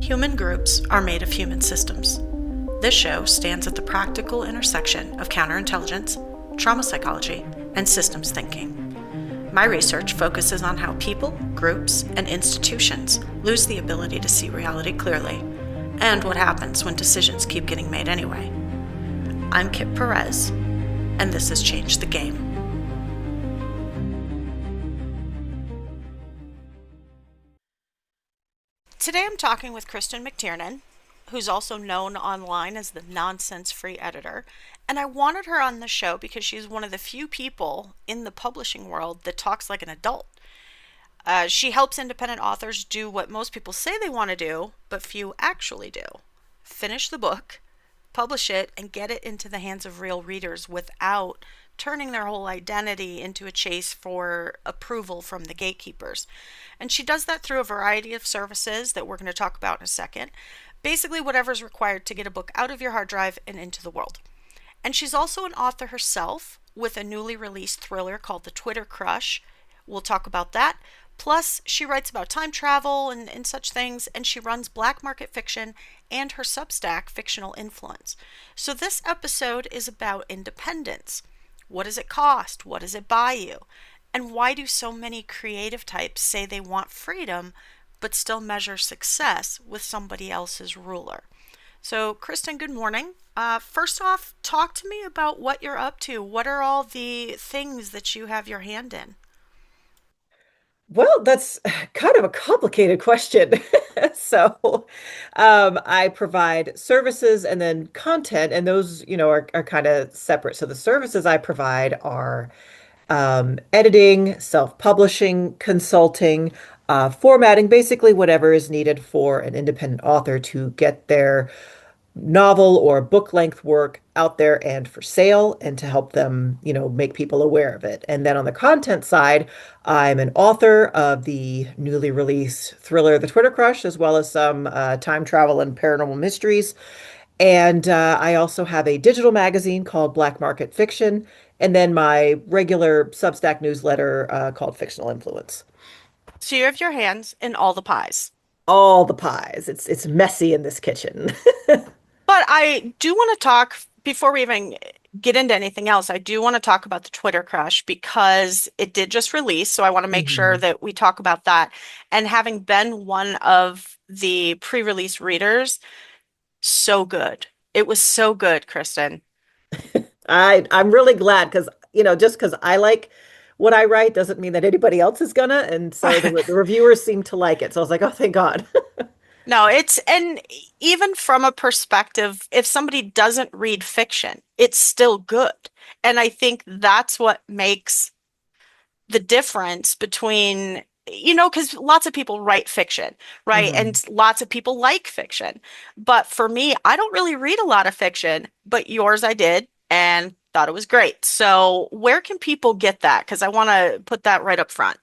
Human groups are made of human systems. This show stands at the practical intersection of counterintelligence, trauma psychology, and systems thinking. My research focuses on how people, groups, and institutions lose the ability to see reality clearly, and what happens when decisions keep getting made anyway. I'm Kip Perez, and this has changed the game. Today I'm talking with Kristin McTiernan, who's also known online as the nonsense-free editor, and I wanted her on the show because she's one of the few people in the publishing world that talks like an adult. She helps independent authors do what most people say they want to do, but few actually do. Finish the book, publish it, and get it into the hands of real readers without turning their whole identity into a chase for approval from the gatekeepers. And she does that through a variety of services that we're going to talk about in a second. Basically, whatever's required to get a book out of your hard drive and into the world. And she's also an author herself with a newly released thriller called The Twitter Crush. We'll talk about that. Plus, she writes about time travel and such things, and she runs Black Market Fiction and her Substack, Fictional Influence. So this episode is about independence. What does it cost? What does it buy you? And why do so many creative types say they want freedom, but still measure success with somebody else's ruler? So, Kristin, good morning. First off, talk to me about what you're up to. What are all the things that you have your hand in? Well, that's kind of a complicated question. So, I provide services and then content, and those, are kind of separate. So the services I provide are editing, self-publishing, consulting, formatting, basically whatever is needed for an independent author to get their novel or book length work out there and for sale and to help them, make people aware of it. And then on the content side, I'm an author of the newly released thriller, The Twitter Crush, as well as some time travel and paranormal mysteries. And I also have a digital magazine called Black Market Fiction, and then my regular Substack newsletter called Fictional Influence. So you have your hands in all the pies. All the pies. It's messy in this kitchen. But I do want to talk, before we even get into anything else, I do want to talk about the Twitter Crush because it did just release. So I want to make sure Mhm. that we talk about that. And having been one of the pre-release readers, so good. It was so good, Kristin. I'm really glad because, just because I like what I write doesn't mean that anybody else is gonna. And so the reviewers seem to like it. So I was like, oh, thank God. No, and even from a perspective, if somebody doesn't read fiction, it's still good. And I think that's what makes the difference between, because lots of people write fiction, right? Mhm. And lots of people like fiction. But for me, I don't really read a lot of fiction, but yours I did and thought it was great. So where can people get that? Because I want to put that right up front.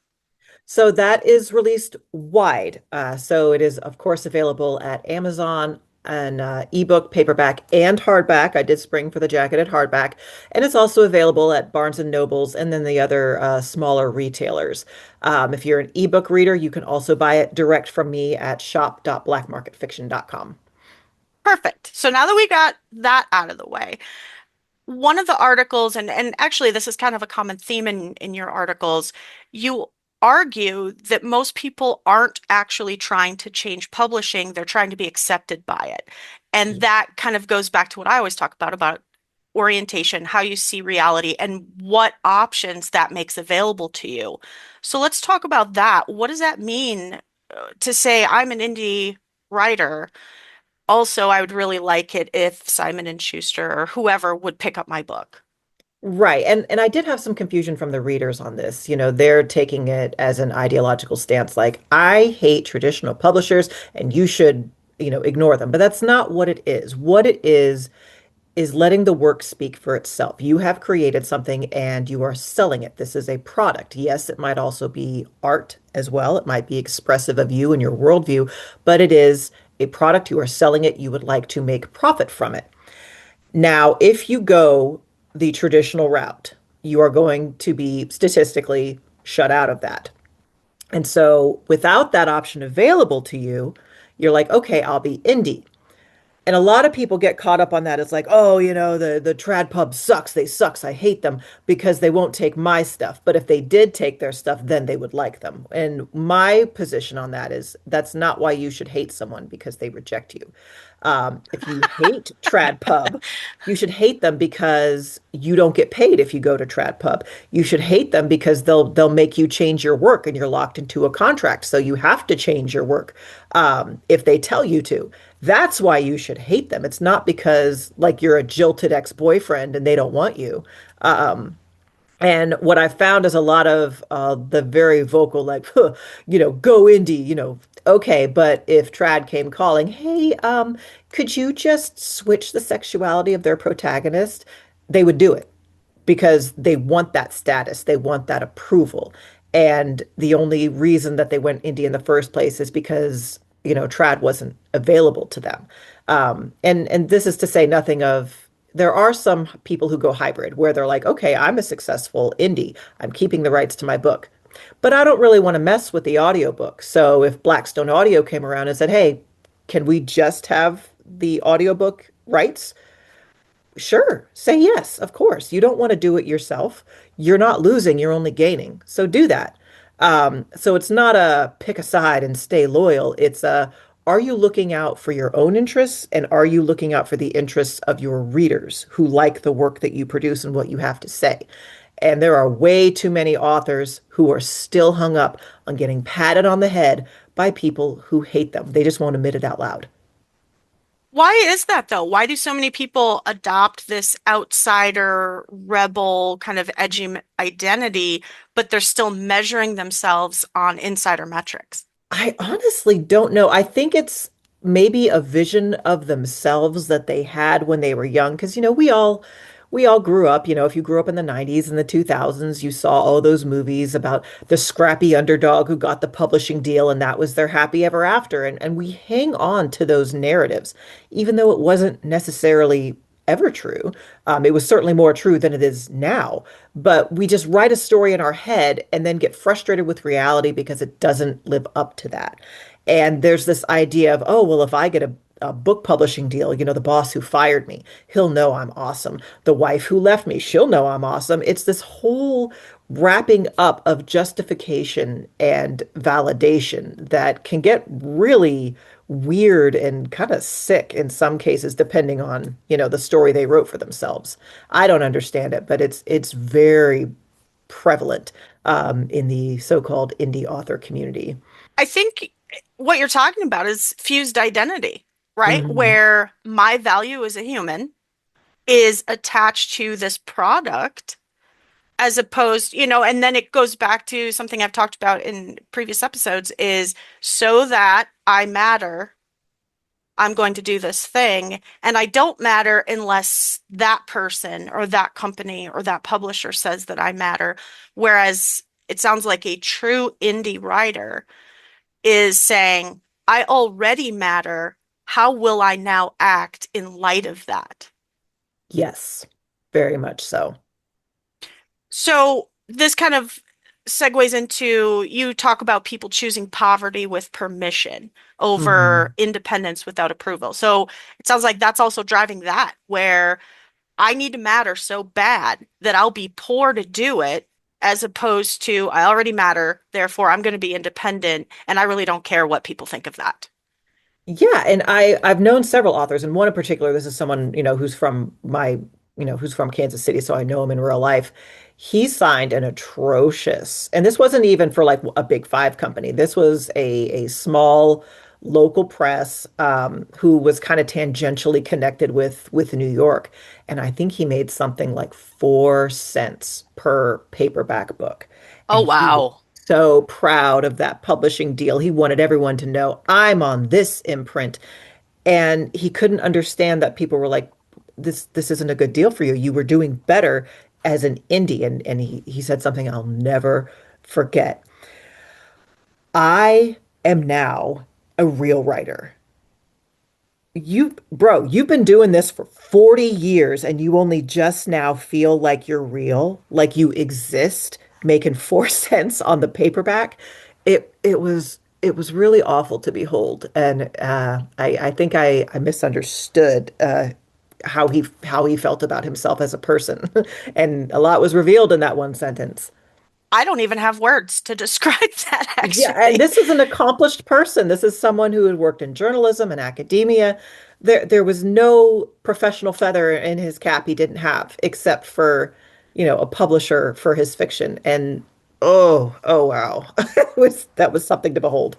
So that is released wide. So it is, of course, available at Amazon and ebook, paperback, and hardback. I did spring for the jacketed hardback. And it's also available at Barnes and Nobles and then the other smaller retailers. If you're an ebook reader, you can also buy it direct from me at shop.blackmarketfiction.com. Perfect. So now that we got that out of the way, one of the articles, and actually this is kind of a common theme in your articles, you argue that most people aren't actually trying to change publishing, they're trying to be accepted by it. And that kind of goes back to what I always talk about orientation, how you see reality, and what options that makes available to you. So let's talk about that. What does that mean to say I'm an indie writer? Also, I would really like it if Simon and Schuster or whoever would pick up my book. Right. And I did have some confusion from the readers on this. They're taking it as an ideological stance, like, I hate traditional publishers and you should, ignore them. But that's not what it is. What it is letting the work speak for itself. You have created something and you are selling it. This is a product. Yes, it might also be art as well. It might be expressive of you and your worldview, but it is a product. You are selling it. You would like to make profit from it. Now, if you go the traditional route, you are going to be statistically shut out of that. And so, without that option available to you, you're like, okay, I'll be indie. And a lot of people get caught up on that. It's like, oh, the trad pub sucks. They sucks. I hate them because they won't take my stuff. But if they did take their stuff, then they would like them. And my position on that is that's not why you should hate someone because they reject you. If you hate trad pub, you should hate them because you don't get paid if you go to trad pub. You should hate them because they'll make you change your work and you're locked into a contract. So you have to change your work if they tell you to. That's why you should hate them. It's not because like you're a jilted ex-boyfriend and they don't want you. And what I found is a lot of the very vocal, like, huh, go indie, okay, but if trad came calling, hey, could you just switch the sexuality of their protagonist? They would do it because they want that status, they want that approval. And the only reason that they went indie in the first place is because, trad wasn't available to them. And this is to say nothing of there are some people who go hybrid where they're like, okay, I'm a successful indie. I'm keeping the rights to my book. But I don't really want to mess with the audiobook. So if Blackstone Audio came around and said, hey, can we just have the audiobook rights? Sure, say yes, of course. You don't want to do it yourself. You're not losing, you're only gaining. So do that. So it's not a pick a side and stay loyal. It's a are you looking out for your own interests and are you looking out for the interests of your readers who like the work that you produce and what you have to say? And there are way too many authors who are still hung up on getting patted on the head by people who hate them. They just won't admit it out loud. Why is that though? Why do so many people adopt this outsider, rebel, kind of edgy identity, but they're still measuring themselves on insider metrics? I honestly don't know. I think it's maybe a vision of themselves that they had when they were young. Because, we all grew up, if you grew up in the 90s and the 2000s, you saw all those movies about the scrappy underdog who got the publishing deal and that was their happy ever after. And we hang on to those narratives, even though it wasn't necessarily ever true. It was certainly more true than it is now. But we just write a story in our head and then get frustrated with reality because it doesn't live up to that. And there's this idea of, oh, well, if I get a book publishing deal, the boss who fired me, he'll know I'm awesome. The wife who left me, she'll know I'm awesome. It's this whole wrapping up of justification and validation that can get really weird and kind of sick in some cases, depending on, the story they wrote for themselves. I don't understand it, but it's very prevalent in the so-called indie author community. I think what you're talking about is fused identity, right? Mhm. Where my value as a human is attached to this product as opposed, and then it goes back to something I've talked about in previous episodes is so that I matter, I'm going to do this thing, and I don't matter unless that person or that company or that publisher says that I matter. Whereas it sounds like a true indie writer is saying, I already matter. How will I now act in light of that? Yes, very much so. So this kind of segues into you talk about people choosing poverty with permission over Mhm. independence without approval. So it sounds like that's also driving that, where I need to matter so bad that I'll be poor to do it, as opposed to I already matter, therefore I'm going to be independent, and I really don't care what people think of that. Yeah, and I've known several authors, and one in particular, this is someone, who's from Kansas City, so I know him in real life. He signed an atrocious, and this wasn't even for like a big five company. This was a small local press who was kind of tangentially connected with New York. And I think he made something like 4 cents per paperback book. Oh, And he was wow. so proud of that publishing deal. He wanted everyone to know, I'm on this imprint. And he couldn't understand that people were like, this isn't a good deal for you. You were doing better as an indie. And he said something I'll never forget. I am now a real writer. You've been doing this for 40 years and you only just now feel like you're real, like you exist, making 4 cents on the paperback. It was it was really awful to behold. And I think I misunderstood how he felt about himself as a person. And a lot was revealed in that one sentence. I don't even have words to describe that, Yeah, and actually. this is an accomplished person. This is someone who had worked in journalism and academia. There was no professional feather in his cap he didn't have, except for, a publisher for his fiction. And oh wow. That was something to behold.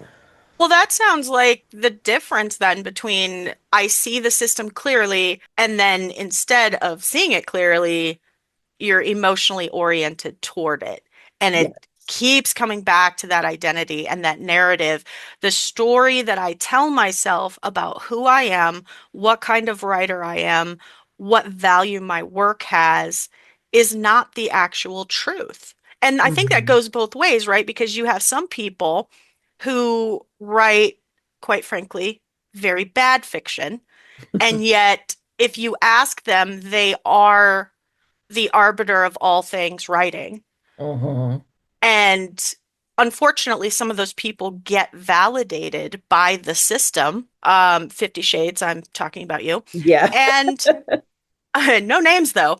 Well, that sounds like the difference then between I see the system clearly, and then instead of seeing it clearly, you're emotionally oriented toward it. And Yeah. it keeps coming back to that identity and that narrative. The story that I tell myself about who I am, what kind of writer I am, what value my work has, is not the actual truth. And I think that Mhm. goes both ways, right? Because you have some people who write, quite frankly, very bad fiction. And yet, if you ask them, they are the arbiter of all things writing. Mhm. And unfortunately, some of those people get validated by the system. 50 Shades, I'm talking about you. Yeah. And no names though.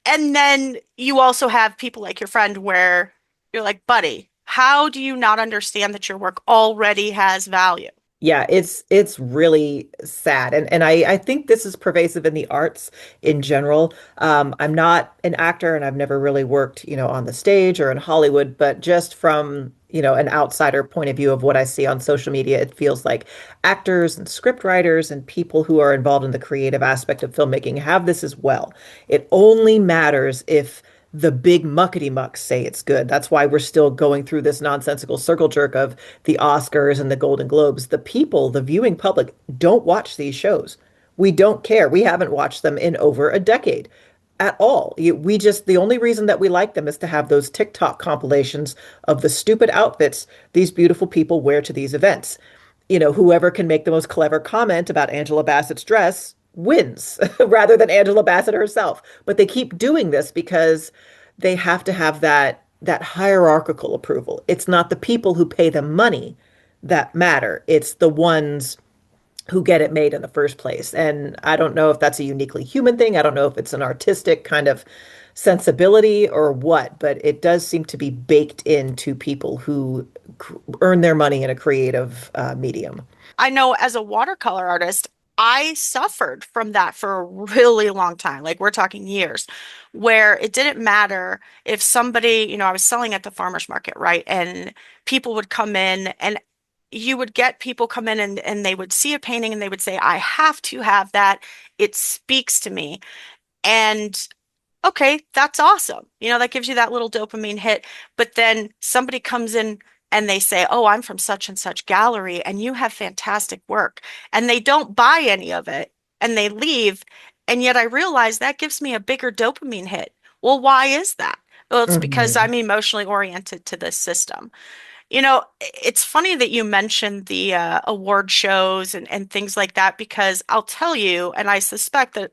And then you also have people like your friend where you're like, buddy, how do you not understand that your work already has value? Yeah, it's really sad. And I think this is pervasive in the arts in general. I'm not an actor and I've never really worked, on the stage or in Hollywood, but just from, an outsider point of view of what I see on social media, it feels like actors and script writers and people who are involved in the creative aspect of filmmaking have this as well. It only matters if the big muckety mucks say it's good. That's why we're still going through this nonsensical circle jerk of the Oscars and the Golden Globes. The people, the viewing public, don't watch these shows. We don't care. We haven't watched them in over a decade at all. We just, the only reason that we like them is to have those TikTok compilations of the stupid outfits these beautiful people wear to these events. Whoever can make the most clever comment about Angela Bassett's dress wins rather than Angela Bassett herself. But they keep doing this because they have to have that hierarchical approval. It's not the people who pay them money that matter. It's the ones who get it made in the first place. And I don't know if that's a uniquely human thing. I don't know if it's an artistic kind of sensibility or what, but it does seem to be baked into people who earn their money in a creative medium. I know as a watercolor artist, I suffered from that for a really long time. Like we're talking years, where it didn't matter if somebody, I was selling at the farmer's market, right? And people would come in and you would get people come in and they would see a painting and they would say, I have to have that. It speaks to me. And okay, that's awesome. That gives you that little dopamine hit. But then somebody comes in and they say, oh, I'm from such and such gallery and you have fantastic work. And they don't buy any of it and they leave. And yet I realize that gives me a bigger dopamine hit. Well, why is that? Well, it's because Mhm. I'm emotionally oriented to this system. It's funny that you mentioned the award shows and things like that because I'll tell you, and I suspect that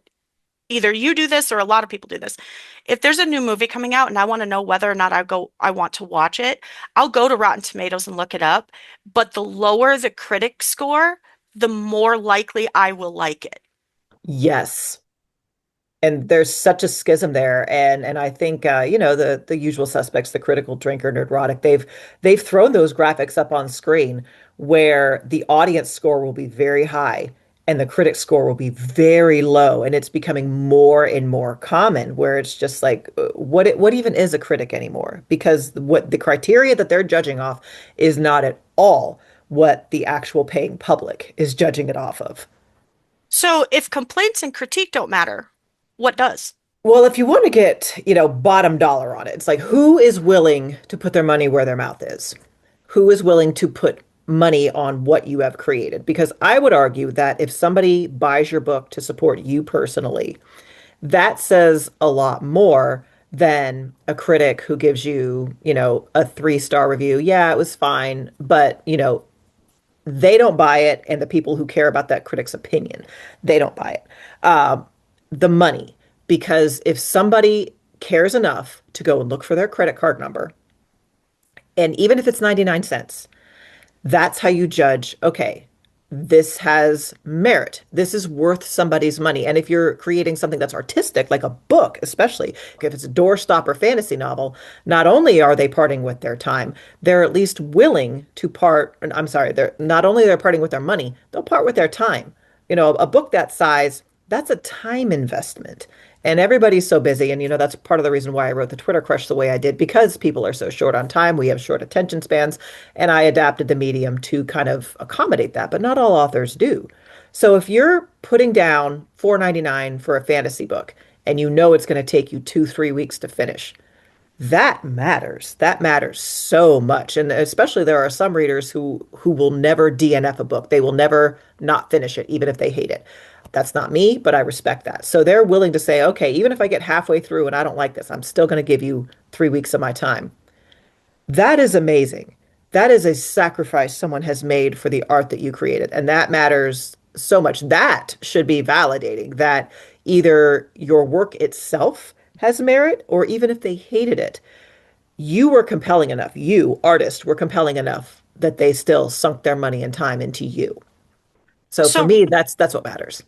either you do this or a lot of people do this. If there's a new movie coming out and I want to know whether or not I want to watch it, I'll go to Rotten Tomatoes and look it up. But the lower the critic score, the more likely I will like it. Yes. And there's such a schism there, and I think the usual suspects, the critical drinker, neurotic, they've thrown those graphics up on screen where the audience score will be very high and the critic score will be very low, and it's becoming more and more common where it's just like what even is a critic anymore? Because what the criteria that they're judging off is not at all what the actual paying public is judging it off of. So if complaints and critique don't matter, what does? Well, if you want to get, bottom dollar on it, it's like who is willing to put their money where their mouth is? Who is willing to put money on what you have created? Because I would argue that if somebody buys your book to support you personally, that says a lot more than a critic who gives you, a 3-star review. Yeah, it was fine, but, they don't buy it, and the people who care about that critic's opinion, they don't buy it. The money, because if somebody cares enough to go and look for their credit card number, and even if it's 99 cents, That's how you judge, okay, this has merit. This is worth somebody's money. And if you're creating something that's artistic, like a book, especially if it's a doorstop or fantasy novel, not only are they parting with their time, they're at least willing to part, I'm sorry, they're not only they're parting with their money, they'll part with their time. A book that size, that's a time investment. And everybody's so busy. And, that's part of the reason why I wrote the Twitter Crush the way I did, because people are so short on time. We have short attention spans. And I adapted the medium to kind of accommodate that. But not all authors do. So if you're putting down $4.99 for a fantasy book and you know it's going to take you 2, 3 weeks to finish, that matters. That matters so much. And especially there are some readers who will never DNF a book. They will never not finish it, even if they hate it. That's not me, but I respect that. So they're willing to say, okay, even if I get halfway through and I don't like this, I'm still going to give you 3 weeks of my time. That is amazing. That is a sacrifice someone has made for the art that you created. And that matters so much. That should be validating that either your work itself has merit, or even if they hated it, you were compelling enough. You, artist, were compelling enough that they still sunk their money and time into you. So for So me, that's what matters.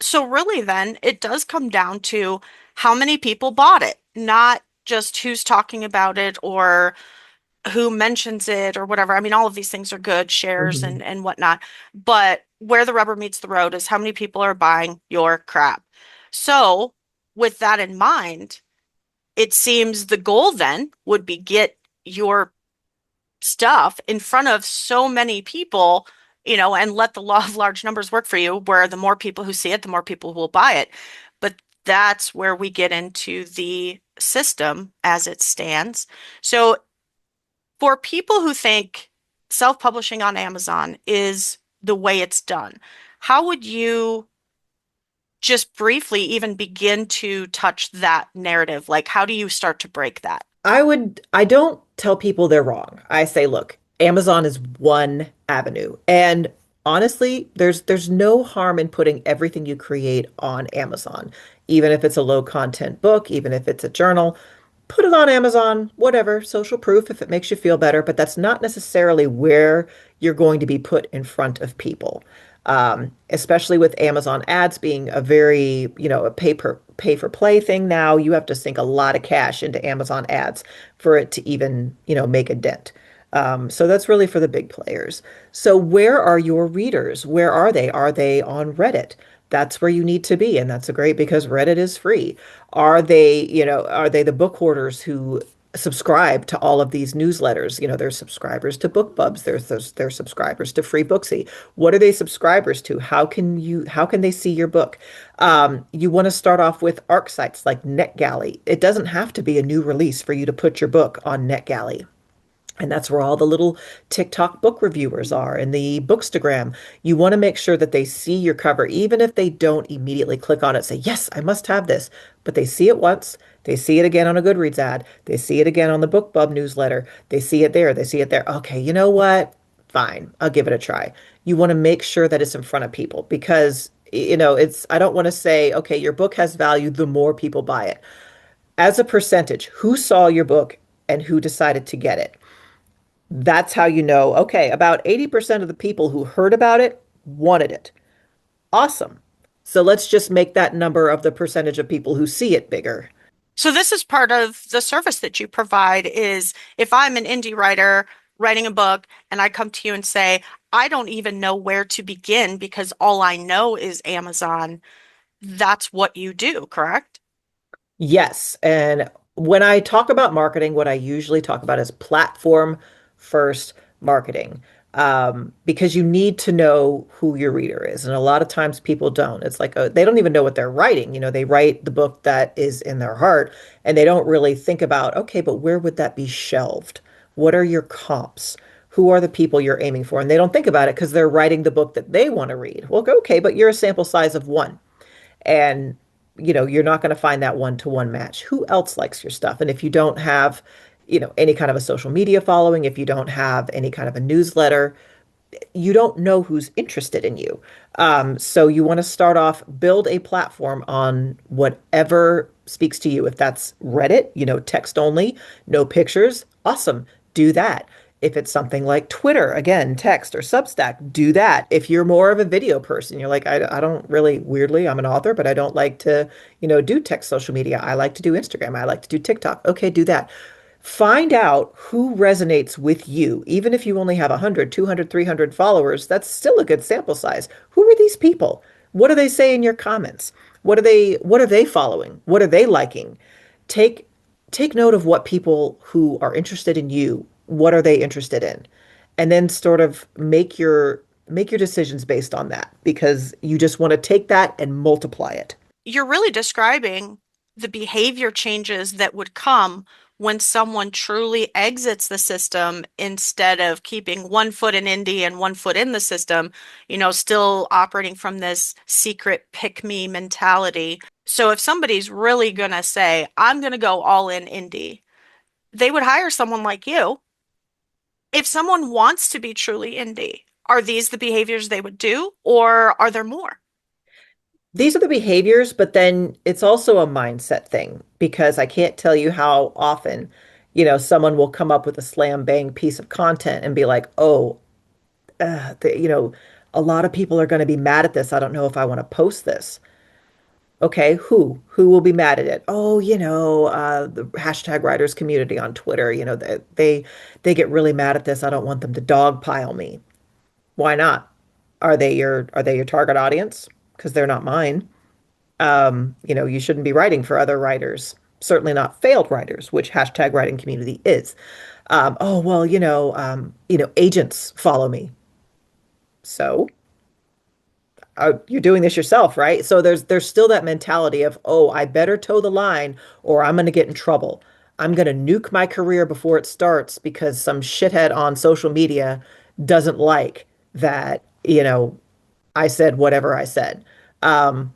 so really then it does come down to how many people bought it, not just who's talking about it or who mentions it or whatever. I mean, all of these things are good, shares Mhm. and whatnot. But where the rubber meets the road is how many people are buying your crap. So, with that in mind, it seems the goal then would be get your stuff in front of so many people, and let the law of large numbers work for you, where the more people who see it, the more people who will buy it. But that's where we get into the system as it stands. So for people who think self-publishing on Amazon is the way it's done, how would you just briefly even begin to touch that narrative? Like, how do you start to break that? I don't tell people they're wrong. I say, look, Amazon is one avenue. And honestly, there's no harm in putting everything you create on Amazon, even if it's a low content book, even if it's a journal. Put it on Amazon, whatever, social proof if it makes you feel better, but that's not necessarily where you're going to be put in front of people. Especially with Amazon ads being a very, a pay for play thing now, you have to sink a lot of cash into Amazon ads for it to even, make a dent. So that's really for the big players. So where are your readers? Where are they? Are they on Reddit? That's where you need to be, and that's great because Reddit is free. Are they the book hoarders who subscribe to all of these newsletters? There's subscribers to BookBubs, there's subscribers to Free Booksy. What are they subscribers to? How can they see your book? You want to start off with ARC sites like NetGalley. It doesn't have to be a new release for you to put your book on NetGalley. And that's where all the little TikTok book reviewers are and the Bookstagram. You want to make sure that they see your cover, even if they don't immediately click on it, say, yes, I must have this. But they see it once, they see it again on a Goodreads ad, they see it again on the BookBub newsletter, they see it there, they see it there. Okay, you know what? Fine, I'll give it a try. You want to make sure that it's in front of people because, I don't want to say, okay, your book has value the more people buy it. As a percentage, who saw your book and who decided to get it? That's how you know, okay, about 80% of the people who heard about it wanted it. Awesome. So let's just make that number of the percentage of people who see it bigger. So this is part of the service that you provide is if I'm an indie writer writing a book and I come to you and say, I don't even know where to begin because all I know is Amazon, that's what you do, correct? Yes. And when I talk about marketing, what I usually talk about is platform first marketing. Because you need to know who your reader is. And a lot of times people don't. It's like they don't even know what they're writing. They write the book that is in their heart and they don't really think about, okay, but where would that be shelved? What are your comps? Who are the people you're aiming for? And they don't think about it because they're writing the book that they want to read. Well, okay, but you're a sample size of one. And you're not going to find that one-to-one match. Who else likes your stuff? And if you don't have, any kind of a social media following, if you don't have any kind of a newsletter, you don't know who's interested in you. So you want to start off, build a platform on whatever speaks to you. If that's Reddit, text only, no pictures, awesome. Do that. If it's something like Twitter, again, text or Substack, do that. If you're more of a video person, you're like, I don't really, weirdly, I'm an author, but I don't like to, do text social media. I like to do Instagram. I like to do TikTok. Okay, do that. Find out who resonates with you. Even if you only have 100, 200, 300 followers, that's still a good sample size. Who are these people? What do they say in your comments? What are they following? What are they liking? Take take note of what people who are interested in you, what are they interested in? And then sort of make your decisions based on that because you just want to take that and multiply it. You're really describing the behavior changes that would come when someone truly exits the system instead of keeping one foot in indie and one foot in the system, still operating from this secret pick me mentality. So if somebody's really gonna say, I'm gonna go all in indie, they would hire someone like you. If someone wants to be truly indie, are these the behaviors they would do, or are there more? These are the behaviors, but then it's also a mindset thing because I can't tell you how often, someone will come up with a slam bang piece of content and be like, oh, the, a lot of people are going to be mad at this. I don't know if I want to post this. Okay, who? Who will be mad at it? Oh, the hashtag writers community on Twitter, they get really mad at this. I don't want them to dogpile me. Why not? Are they your target audience? Because they're not mine. You shouldn't be writing for other writers, certainly not failed writers, which hashtag writing community is. Oh, well, agents follow me. So you're doing this yourself, right? So there's still that mentality of, oh, I better toe the line or I'm going to get in trouble. I'm going to nuke my career before it starts because some shithead on social media doesn't like that, I said whatever I said. Um,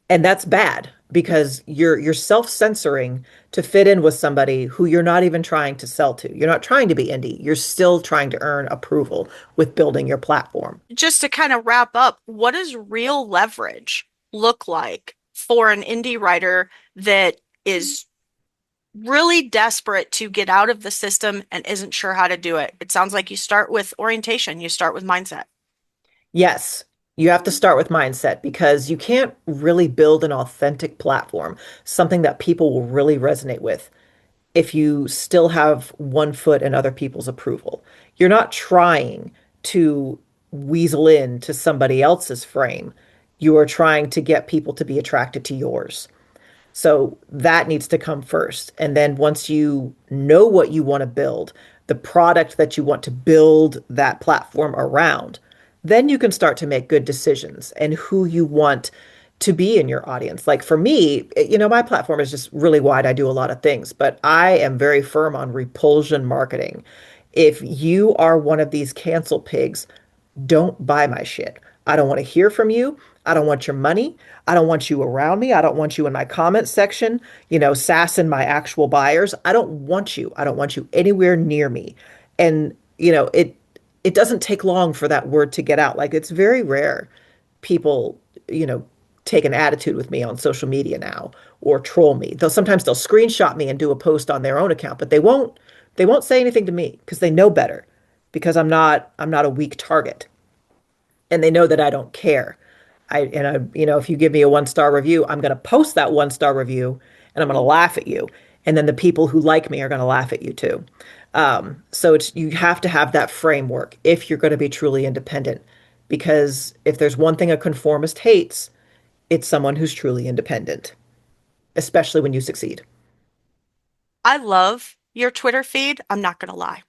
and that's bad because you're self-censoring to fit in with somebody who you're not even trying to sell to. You're not trying to be indie. You're still trying to earn approval with building your platform. Just to kind of wrap up, what does real leverage look like for an indie writer that is really desperate to get out of the system and isn't sure how to do it? It sounds like you start with orientation, you start with mindset. Yes, you have to start with mindset because you can't really build an authentic platform, something that people will really resonate with if you still have one foot in other people's approval. You're not trying to weasel into somebody else's frame. You are trying to get people to be attracted to yours. So that needs to come first. And then once you know what you want to build, the product that you want to build that platform around, then you can start to make good decisions and who you want to be in your audience. Like for me, my platform is just really wide. I do a lot of things, but I am very firm on repulsion marketing. If you are one of these cancel pigs, don't buy my shit. I don't want to hear from you. I don't want your money. I don't want you around me. I don't want you in my comment section, sassing my actual buyers. I don't want you. I don't want you anywhere near me. And, it doesn't take long for that word to get out. Like it's very rare people, take an attitude with me on social media now or troll me. They'll screenshot me and do a post on their own account, but they won't say anything to me because they know better because I'm not a weak target and they know that I don't care. If you give me a 1-star review, I'm going to post that 1-star review and I'm going to laugh at you. And then the people who like me are going to laugh at you too. So you have to have that framework if you're going to be truly independent. Because if there's one thing a conformist hates, it's someone who's truly independent, especially when you succeed. I love your Twitter feed. I'm not gonna lie.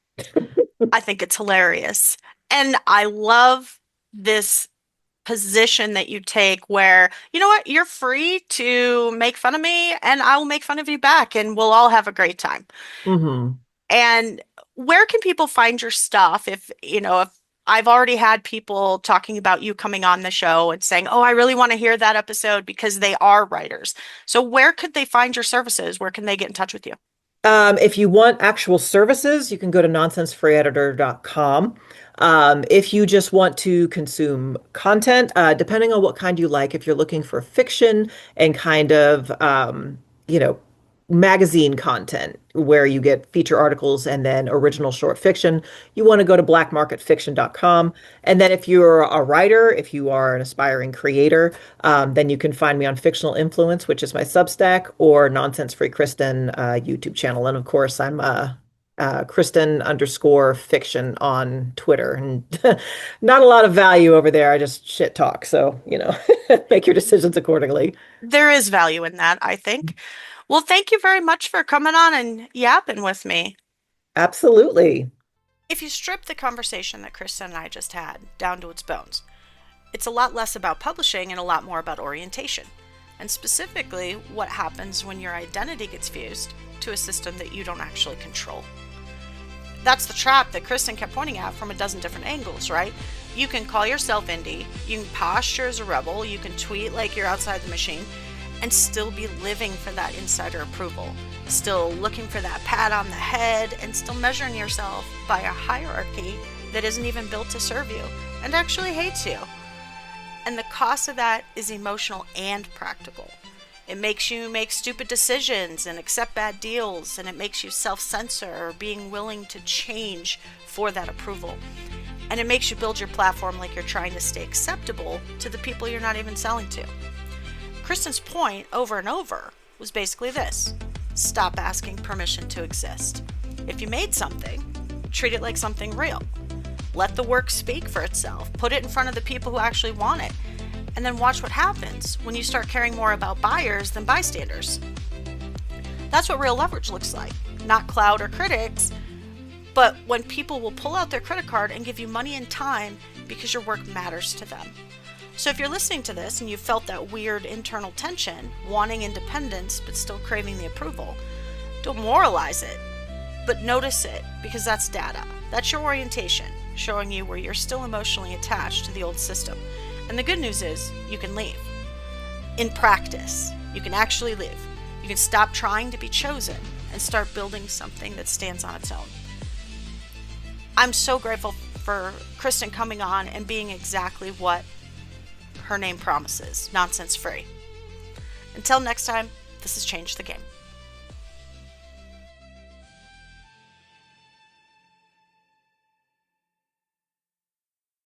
I think it's hilarious. And I love this position that you take where, you know what, you're free to make fun of me and I will make fun of you back and we'll all have a great time. Hmm. And where can people find your stuff if I've already had people talking about you coming on the show and saying, "Oh, I really want to hear that episode," because they are writers. So where could they find your services? Where can they get in touch with you? If you want actual services, you can go to nonsensefreeeditor.com. If you just want to consume content, depending on what kind you like, if you're looking for fiction and kind of, you know, magazine content where you get feature articles and then original short fiction, you want to go to blackmarketfiction.com. And then if you're a writer, if you are an aspiring creator, then you can find me on Fictional Influence, which is my Substack, or Nonsense Free Kristen YouTube channel. And of course, I'm Kristen underscore fiction on Twitter. And not a lot of value over there. I just shit talk. So, make your decisions accordingly. There is value in that, I think. Well, thank you very much for coming on and yapping with me. Absolutely. If you strip the conversation that Kristen and I just had down to its bones, it's a lot less about publishing and a lot more about orientation, and specifically what happens when your identity gets fused to a system that you don't actually control. That's the trap that Kristen kept pointing at from a dozen different angles, right? You can call yourself indie, you can posture as a rebel, you can tweet like you're outside the machine, and still be living for that insider approval, still looking for that pat on the head, and still measuring yourself by a hierarchy that isn't even built to serve you and actually hates you. And the cost of that is emotional and practical. It makes you make stupid decisions and accept bad deals, and it makes you self-censor or being willing to change for that approval. And it makes you build your platform like you're trying to stay acceptable to the people you're not even selling to. Kristen's point over and over was basically this: stop asking permission to exist. If you made something, treat it like something real. Let the work speak for itself. Put it in front of the people who actually want it. And then watch what happens when you start caring more about buyers than bystanders. That's what real leverage looks like. Not clout or critics, but when people will pull out their credit card and give you money and time because your work matters to them. So if you're listening to this and you felt that weird internal tension, wanting independence but still craving the approval, don't moralize it, but notice it, because that's data. That's your orientation, showing you where you're still emotionally attached to the old system. And the good news is you can leave. In practice, you can actually leave. You can stop trying to be chosen and start building something that stands on its own. I'm so grateful for Kristen coming on and being exactly what her name promises: nonsense free. Until next time, this has changed the game.